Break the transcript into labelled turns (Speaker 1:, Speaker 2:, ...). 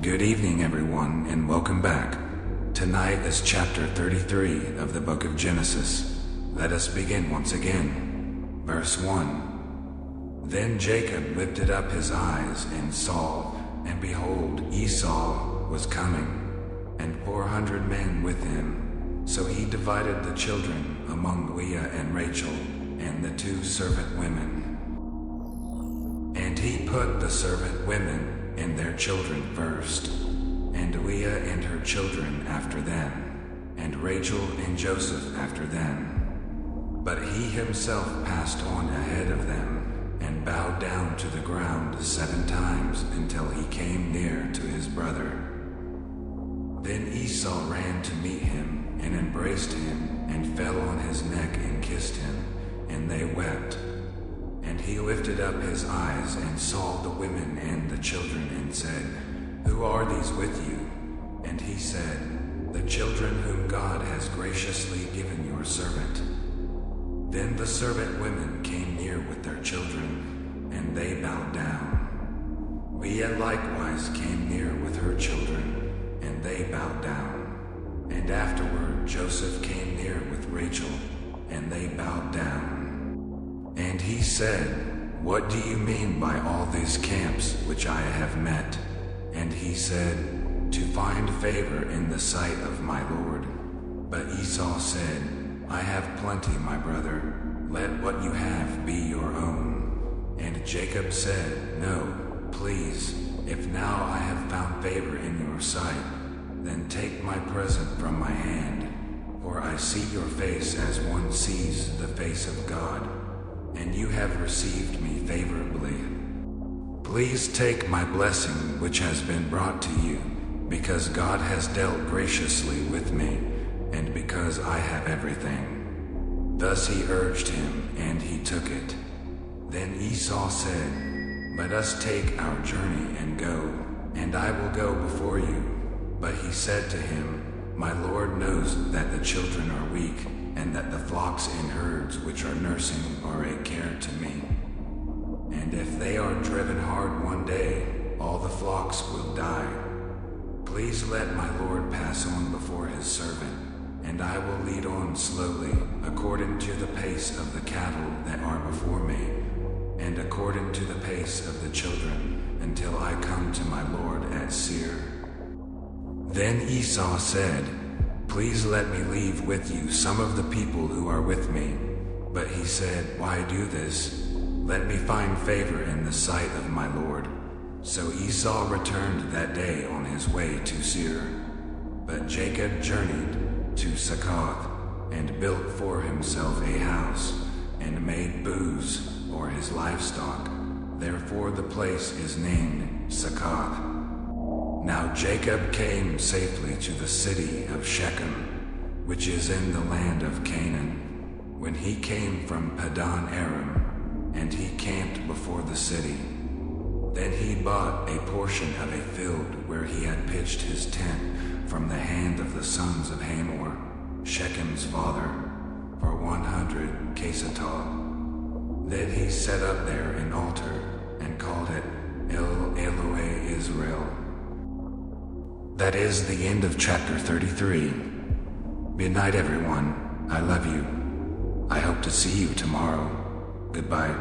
Speaker 1: Good evening, everyone, and welcome back. Tonight is chapter 33 of the book of Genesis. Let us begin once again. Verse 1. Then Jacob lifted up his eyes and saw, and behold, Esau was coming, and 400 men with him. So he divided the children among Leah and Rachel, and the 2 servant women. And he put the servant women and their children first, and Leah and her children after them, and Rachel and Joseph after them. But he himself passed on ahead of them, and bowed down to the ground 7 times until he came near to his brother. Then Esau ran to meet him, and embraced him, and fell on his neck and kissed him, and they wept. And he lifted up his eyes and saw the women and the children, and said, Who are these with you? And he said, The children whom God has graciously given your servant. Then the servant women came near with their children, and they bowed down. Leah likewise came near with her children, and they bowed down. And afterward Joseph came near with Rachel, and they bowed down. And he said, What do you mean by all these camps which I have met? And he said, To find favor in the sight of my Lord. But Esau said, I have plenty, my brother. Let what you have be your own. And Jacob said, No, please, if now I have found favor in your sight, then take my present from my hand. For I see your face as one sees the face of God, and you have received me favorably. Please take my blessing which has been brought to you, because God has dealt graciously with me, and because I have everything. Thus he urged him, and he took it. Then Esau said, Let us take our journey and go, and I will go before you. But he said to him, My Lord knows that the children are weak, and that the flocks and herds which are nursing are a care to me. And if they are driven hard one day, all the flocks will die. Please let my Lord pass on before his servant, and I will lead on slowly, according to the pace of the cattle that are before me, and according to the pace of the children, until I come to my Lord at Seir. Then Esau said, Please let me leave with you some of the people who are with me. But he said, Why do this? Let me find favor in the sight of my Lord. So Esau returned that day on his way to Seir. But Jacob journeyed to Succoth, and built for himself a house, and made booths for his livestock. Therefore the place is named Succoth. Now Jacob came safely to the city of Shechem, which is in the land of Canaan, when he came from Paddan Aram, and he camped before the city. Then he bought a portion of a field where he had pitched his tent from the hand of the sons of Hamor, Shechem's father, for 100 kesatah. Then he set up there an altar, and called it El Elohe Israel. That is the end of chapter 33. Good night, everyone. I love you. I hope to see you tomorrow. Goodbye.